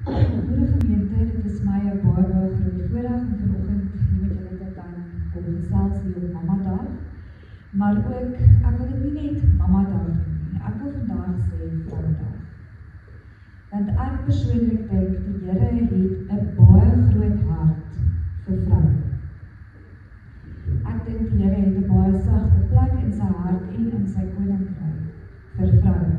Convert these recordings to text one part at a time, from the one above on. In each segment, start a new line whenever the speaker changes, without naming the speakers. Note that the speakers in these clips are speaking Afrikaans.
Goeie gemeente, dit is my 'n baie groot voorreg om vanoggend hier met julle te kan kom gesels hier op Mama Dag. Maar ook, ek wil dit nie net Mama Dag doen nie, ek wil vandag sê Vrouedag. Want ek persoonlik dink die Here het 'n baie groot hart vir vroue. Ek dink die Here het 'n baie sagte plek in sy hart en in sy koninkryk vir vroue.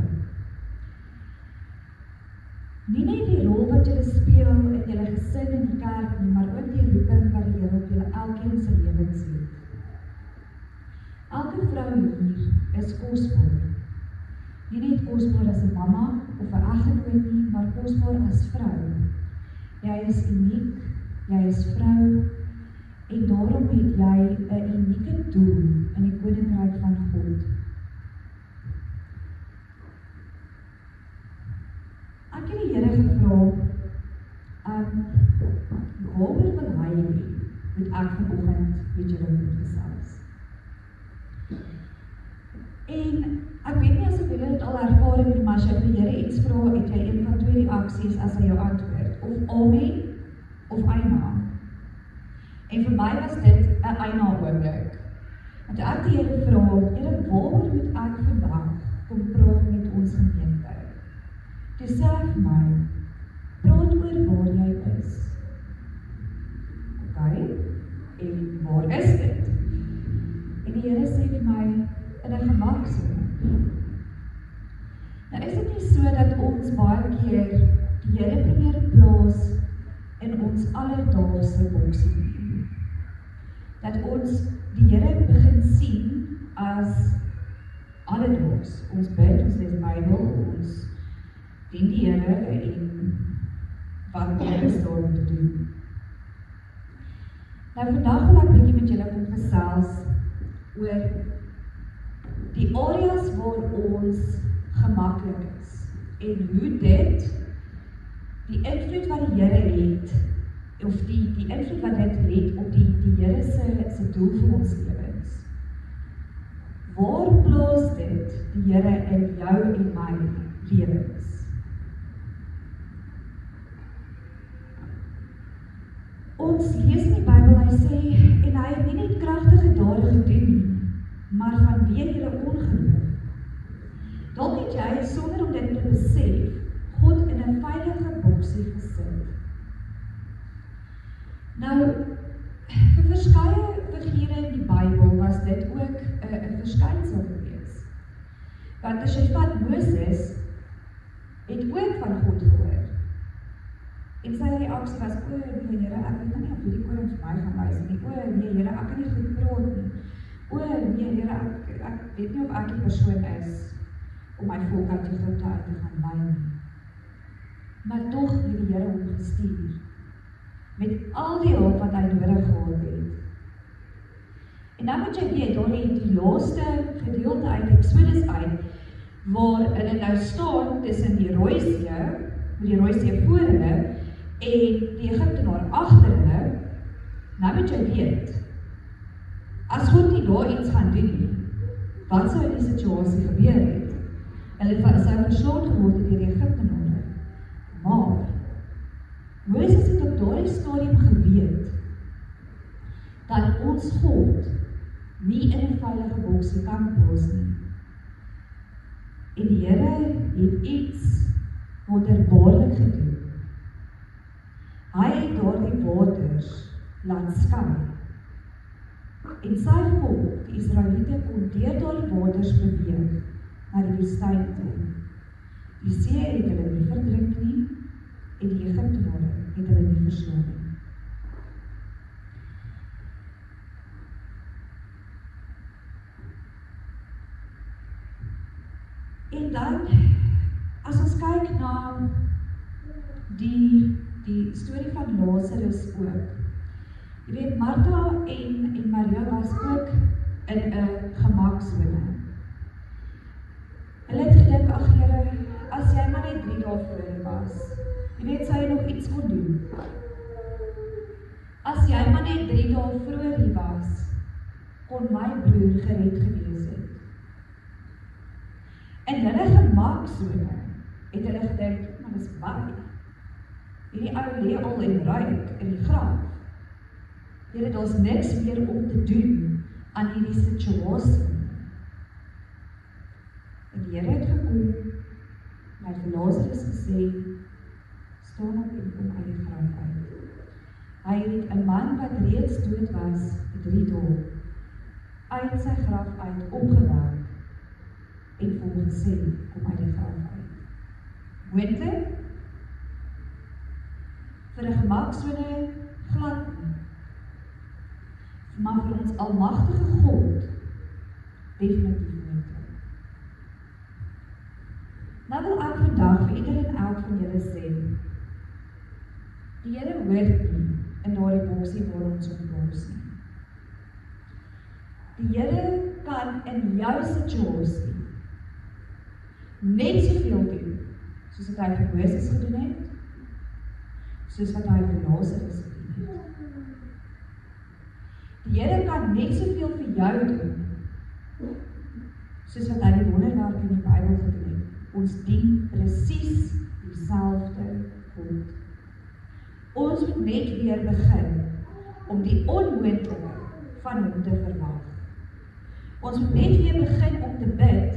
Nie net die rol wat julle speel in julle gesin en die kerk nie, maar ook die roeping wat die Here op julle elkeen se lewens het. Elke vrou hier is kosbaar. Nie net kosbaar as 'n mamma of 'n egnoot nie, maar kosbaar as vrou. Jy is uniek, jy is vrou, en daarom het jy 'n unieke doel in die koninkryk van God. Ek het die Here gevra, waaroor wil hy hê, moet ek vanoggend met julle moet gesels. En ek weet nie as ek julle dit al ervaar het nie, maar as jy vir die Here iets vra, het jy een van twee reaksies as hy jou antwoord, of amen, of eina. En vir my was dit 'n eina oomblik. Want ek die Here vra, Here, waaroor moet ek vandag kom praat met ons gemeente? Toe sê hy vir my, praat oor waar jy is. Ok, en waar is dit? En die Here sê vir my, in 'n gemaksone. Nou is dit nie so dat ons baie keer die Here probeer plaas in ons alledaagse boksie nie. Dat ons die Here begin sien as alledaags. Ons bid, ons lees Bybel, ons dien die Here en wat die Here staan om te doen. Nou vandag wil ek bietjie met julle kom gesels oor die areas waar ons gemaklik is en hoe dit die invloed wat die Here het, of die invloed wat dit het op die Here se doel vir ons lewens. Waar plaas dit die Here in jou en my lewens? Ons lees in die Bybel, hy sê, en hy het nie net kragtige dade gedoen nie, maar vanweë julle ongeloof. Dalk het jy, sonder om dit te besef, God in 'n veilige boksie gesit. Nou, vir verskeie figure in die Bybel was dit ook 'n verskynsel gewees. Want as jy vat Moses, het ook van God gehoor. En sy reaksie was, nee Here, ek weet nie of hierdie koning vir my gaan wys nie. Nee Here, ek kan nie goed praat nie. Nee Here, ek weet nie of ek die persoon is om my volk uit Egipte uit te gaan lei nie. Maar tog het die Here hom gestuur, met al die hulp wat hy nodig gehad het. En dan moet jy weet, daar het die laaste gedeelte uit Exodus uit, waar hulle nou staan tussen die Rooi See voor hulle, en die Egiptenaar agter hulle. Nou moet jy weet, as God nie daar iets gaan doen nie, wat sou in die situasie gebeur het? Hulle sou verslaan geword het deur die Egiptenare. Maar Moses het op daardie stadium geweet dat ons God nie in 'n veilige boksie kan plaas nie. En die Here het iets wonderbaarlik gedoen. Hy het daardie waters laat skei. En sy volk, die Israeliete, kon deur daardie waters beweeg na die woestyn toe. Die see het hulle nie verdrink nie, en die Egiptenare het hulle nie verslaan nie. En dan, as ons kyk na die storie van Lazarus ook. Jy weet, Martha en Maria was ook in 'n gemaksone. Hulle het gedink, ag Here, as jy maar net 3 dae voor was, jy weet, sou jy nog iets kon doen. As jy maar net 3 dae vroeër hier was, kon my broer gered gewees het. In hulle gemaksone het hulle gedink, maar dis baie. Hierdie ou lê al en ruik in die graf. Here, daar's niks meer om te doen aan hierdie situasie. En die Here het gekom, en hy het vir Lazarus gesê, staan op en kom uit die graf uit. Hy het 'n man wat reeds dood was, 3 dae, uit sy graf uit opgewek, en vir hom gesê, kom uit die graf uit. Moontlik, vir 'n gemaksone glad nie, maar vir ons almagtige God, definitief moontlik. Nou wil ek vandag vir ieder en elk van julle sê, die Here hoort nie in daardie boksie waar ons oplos nie. Die Here kan in jou situasie net soveel doen, soos wat hy vir Moses gedoen het, soos wat hy vir Lazarus gedoen het. Die Here kan net soveel vir jou doen, soos wat hy die wonderwerke in die Bybel gedoen het. Ons dien presies dieselfde God. Ons moet net weer begin om die onmoontlike van hom te verwag. Ons moet net weer begin om te bid,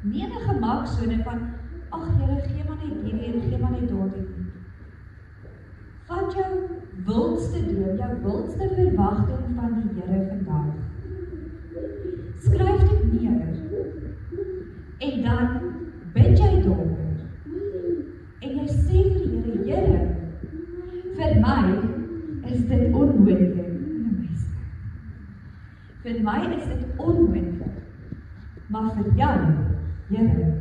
nie in 'n gemaksone van, ag Here, gee maar net hierdie en gee maar net daardie nie. Vat jou wildste droom, jou wildste verwagting van die Here vandag. Skryf dit neer. En dan bid jy daaroor. En jy sê vir die Here, vir my is dit onmoontlik. Vir my is dit onmoontlik. Maar vir jou, Here,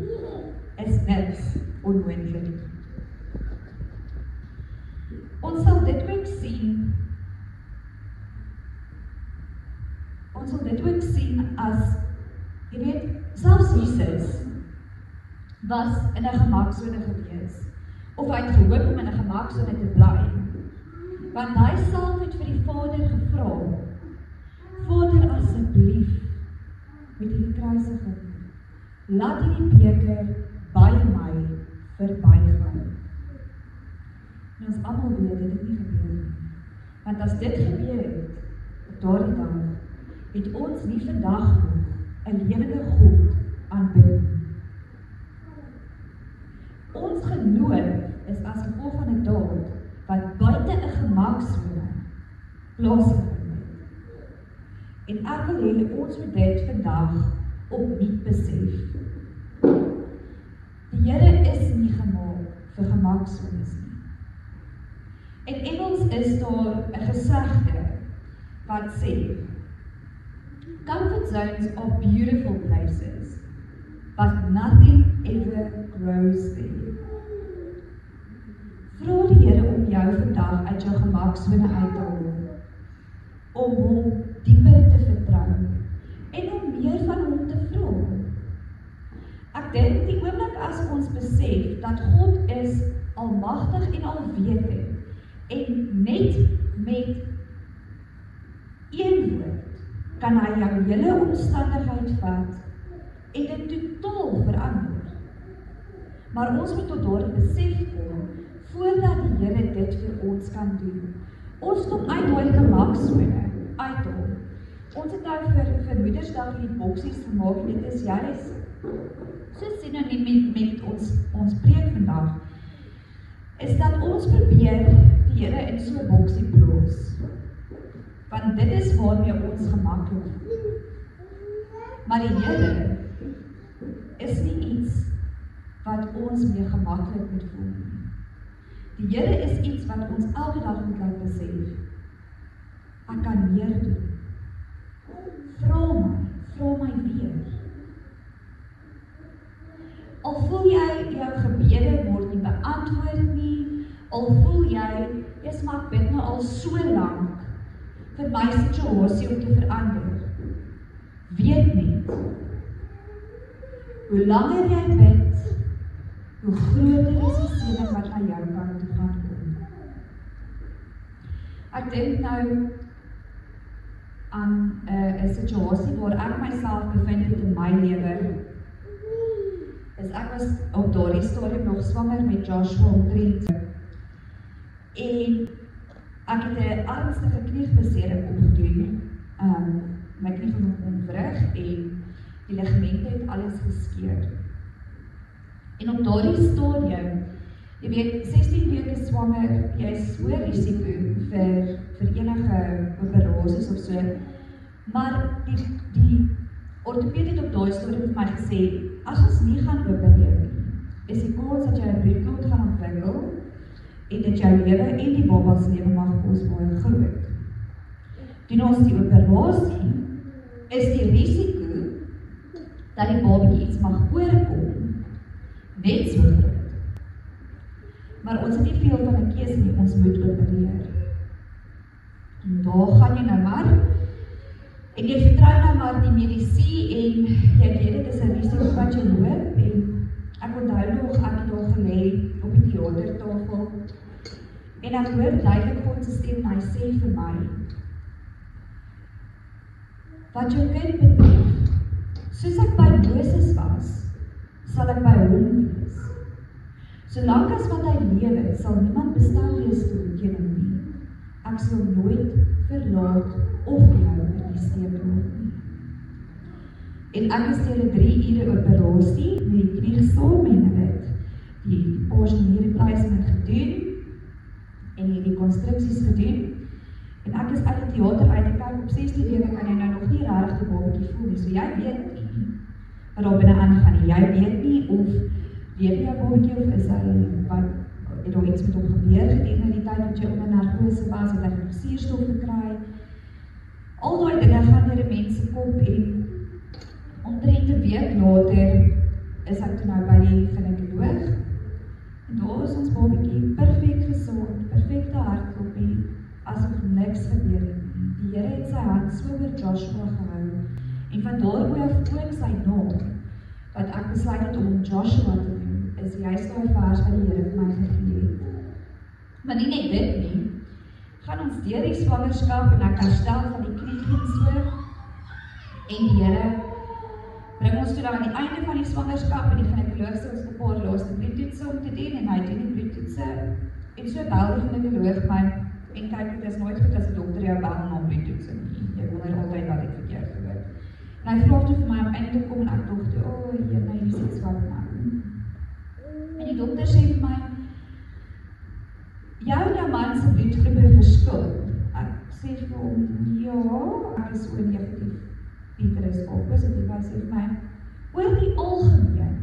is niks onmoontlik. Ons sal dit ook sien. Ons sal dit ook sien as, jy weet, selfs Jesus was in 'n gemaksone gewees. Of hy het gehoop om in 'n gemaksone te bly. Want hy self het vir die Vader gevra, Vader, asseblief, met hierdie kruisiging, laat hierdie beker by my verbygaan. En ons almal weet dit het nie gebeur nie. Want as dit gebeur het, op daardie dag, het ons nie vandag nog 'n lewende God aanbid. Ons geloof is as gevolg van 'n daad wat buite 'n gemaksone plaasgevind het. En ek wil hê ons moet dit vandag opnuut besef. Die Here is nie gemaak vir gemaksones nie. In Engels is daar 'n gesegde wat sê, comfort zones are beautiful places, but nothing ever grows there. Vra die Here om jou vandag uit jou gemaksone uit te haal, om hom dieper te vertrou en om meer van hom te vra. Ek dink die oomblik as ons besef dat God is almagtig en alwetend en net met een woord kan hy jou hele omstandigheid vat en dit totaal verander. Maar ons moet tot daardie besef kom voordat die Here dit vir ons kan doen. Ons kom uit daai gemaksone uit hom. Ons het nou vir Moedersdag die boksies gemaak en dit is juist so sinoniem met ons preek vandag, is dat ons probeer die Here in so 'n boksie plaas. Want dit is waarmee ons gemaklik voel. Maar die Here is nie iets wat ons mee gemaklik moet voel. Die Here is iets wat ons elke dag moet laat besef. Ek kan meer doen. Vra my weer. Al voel jy jou gebede word nie beantwoord nie, al voel jy, yes, maar ek bid nou al so lank vir my situasie om te verander. Weet nie, hoe langer jy bid, hoe groter is die seëning wat na jou kant toe gaan kom. Ek dink nou aan 'n situasie waar ek myself bevind het in my lewe. Ek was op daardie stadium nog swanger met Joshua omtrent En ek het 'n ernstige kniebesering opgedoen. My knie van onwrig en die ligamente het alles geskeur. En op daardie stadium, jy weet, 16 weke swanger, jy is so risiko vir enige operasies of so. Maar die orthopeed het op daai stadium vir my gesê, as ons nie gaan opereer nie, is die kans dat jy 'n bloedklot gaan ontwikkel en dat jou lewe en die baba se lewe mag kos baie groot. Doen ons die operasie, is die risiko dat die babatjie iets mag oorkom net so groot. Maar ons het nie veel van 'n keuse nie, ons moet opereer. En daar gaan jy nou maar, en jy vertrou nou maar die medisyne en jy weet dit is 'n risiko wat jy loop en ek onthou nog, ek het daar gelê op die theatertafel en ek hoor duidelik God se stem en hy sê vir my, wat jou kind betref, soos ek by Moses was, sal ek by hom wees. Solank as wat hy lewe, sal niemand bestel wees teen hom nie. Ek sal nooit verlaat of jou in die steek laat nie. En ek is deur 'n 3 ure operasie met die knie gesaam en het die portioneer replacement gedoen en die konstruksies gedoen. En ek is uit die theater uit en kyk op 16 weke kan jy nou nog nie regtig die babatjie voel nie. So jy weet nie wat daar binne aangaan nie. Jy weet nie of leef jou babatjie of is hy wat het daar iets met hom gebeur gedurende die tyd wat jy onder narkose was, het hy nog suurstof gekry. Al daai dinge gaan deur 'n mens se kop en omtrent 'n week later is ek toe nou by die ginekoloog. En daar is ons babatjie perfek gesond, perfekte hartklopie, asof niks gebeur het nie. Die Here het sy hand so oor Joshua gehou en van daar af ook sy naam, wat ek besluit het om Joshua te noem, is juist daai vers wat die Here vir my gegee het. Maar nie net dit nie, gaan ons deur die swangerskap en ek herstel van die knie en so, en die Here bring ons toe dan aan die einde van die swangerskap en die ginekoloog sê ons 'n paar laaste bloedtoetse om te doen en hy doen die bloedtoetse en so bel die ginekoloog my en kyk, dit is nooit goed as die dokter jou bel na bloedtoetse nie. Jy wonder altyd wat ek verkeerd gehoor. En hy vra toe vir my om in te kom en ek dink toe, o, hier my is iets wat nou. En die dokter sê vir my, jou en jou man se bloedgroepe verskil. Ek sê vir hom, ja, ek is so negatief. Pieter is ook positief, hy sê vir my, oor die algemeen,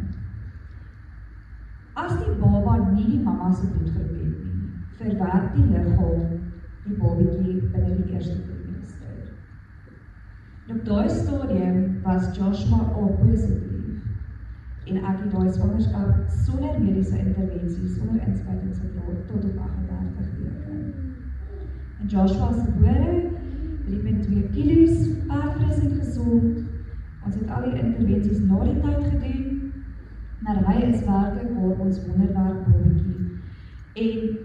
as die baba nie die mama se bloedgroep het nie, verwerk die liggaam die babatjie binne die eerste trimester. En op daai stadium was Joshua al positief en ek het daai swangerskap sonder mediese intervensie, sonder inspuitings geplaas tot op 38 weke. En Joshua is gebore, 3.2 kilos, paardfris en gesond. Ons het al die intervensies na die tyd gedoen, maar hy is werklik waar ons wonderwerk babatjie. En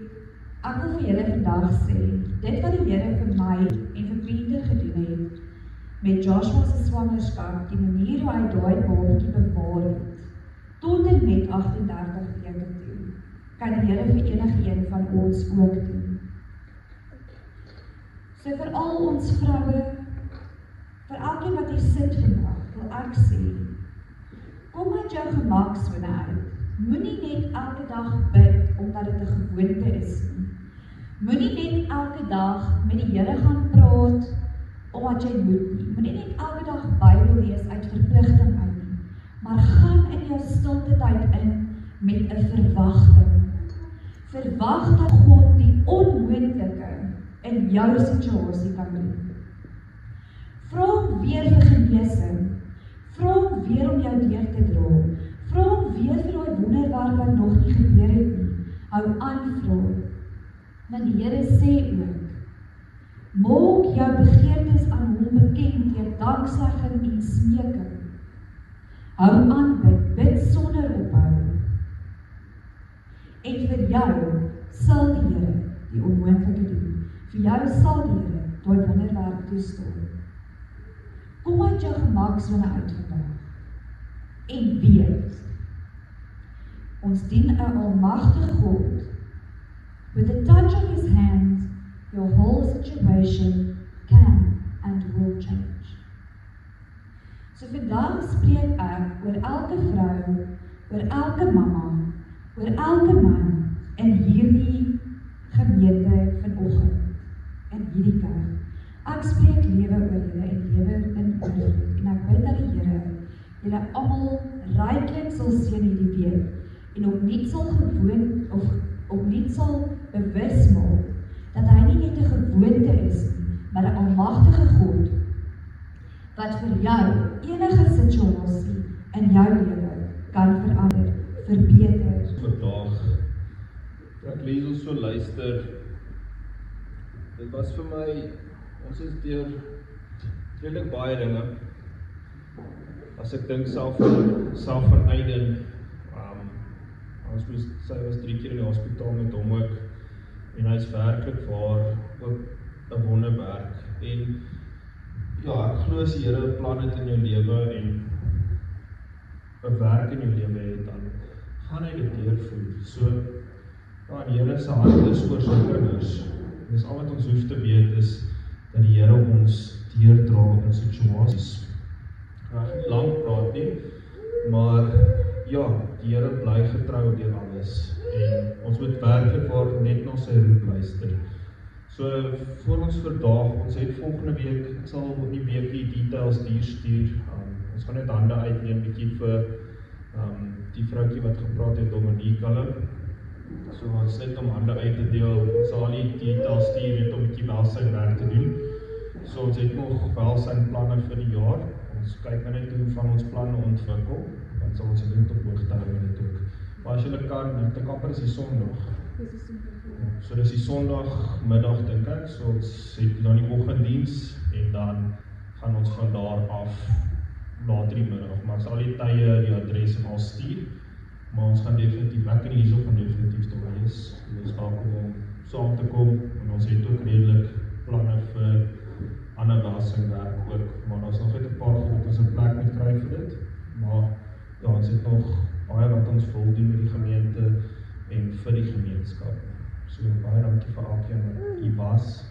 ek wil vir julle vandag sê, dit wat die Here vir my en vir Pieter gedoen het, met Joshua se swangerskap, die manier hoe hy daai babatjie bewaar het, tot en met 38 weke toe, kan die Here vir enige een van ons ook doen. So vir al ons vroue, vir elkeen wat hier sit vandag, wil ek sê, kom uit jou gemaksone uit. Moenie net elke dag bid, omdat dit 'n gewoonte is nie. Moenie net elke dag met die Here gaan praat, omdat jy moet nie. Moenie net elke dag Bybel lees uit verpligting uit nie. Maar gaan in jou stilte tyd in met 'n verwagting. Verwag dat God die onmoontlike in jou situasie kan doen. Vra hom weer vir genesing. Vra hom weer om jou deur te dra. Vra hom weer vir daai wonderwerk wat nog nie gebeur het nie. Hou aan vra. Want die Here sê ook, maak jou begeertes aan hom bekend deur danksegging en smeking. Hou aan bid sonder ophou. En vir jou sal die Here die onmoontlike doen. Vir jou sal die Here daai wonderwerk toestaan. Kom uit jou gemaksone uit vandag. En weet, ons dien 'n almagtige God with a touch of his situation can and will change. So vandag spreek ek oor elke vrou, oor elke mamma, oor elke man in hierdie gemeente vanoggend, in hierdie kerk. Ek spreek lewe oor julle en lewe in oorvloed, en ek bid dat die Here julle almal ryklik sal seën hierdie week en opnuut sal opnuut sal bewus maak dat hy nie net 'n gewoonte is nie, maar 'n almagtige God wat vir jou enige situasie in jou lewe kan verander, verbeter.
Vandag, ek lees ons so luister, dit was vir my, ons is deur redelik baie dinge, as ek dink selfvereiding, sy was 3 keer in die hospitaal met hom ook, en hy is werklik waar ook 'n wonderwerk, en ja, ek glo as die Here 'n plan het in jou lewe en 'n werk in jou lewe het, dan gaan hy dit deurvoer. So, ja, die Here se hand is oor sy kinders. Dis al wat ons hoef te weet is dat die Here ons deurdra in situasies. Ek gaan nie lank praat nie, maar ja, die Here bly getrou deur alles en ons moet werklik waar net na sy roep luister. So, voor ons vandag, ons het volgende week, ek sal die week die details stuur, ons gaan net hande uitneem, bietjie vir die vroukie wat gepraat het, Dominique hulle. So, ons net om hande uit te deel, ons sal nie details stuur, net om bietjie welsynwerk te doen. So, ons het nog welsynplanne vir die jaar, ons kyk net hoe van ons planne ontwikkel, dan sal ons dit op hoogte hou met dit ook. Maar as julle kan, ek dink amper is die Sondag. So dis die Sondagmiddag dink ek, so ons het dan die oggenddiens en dan gaan ons van daar af later die middag, maar ek sal die tye, die adres en al stuur, maar ons gaan definitief, ek en hierso gaan definitief te wees, ons gaan om saam te kom, en ons het ook redelik planne vir ander welsynwerk ook, maar ons nog net 'n paar goed wat ons 'n plek moet kry vir dit, maar ja, ons het nog baie wat ons wil doen met die gemeente en vir die gemeenskap. So baie dankie vir elkeen wat hier was.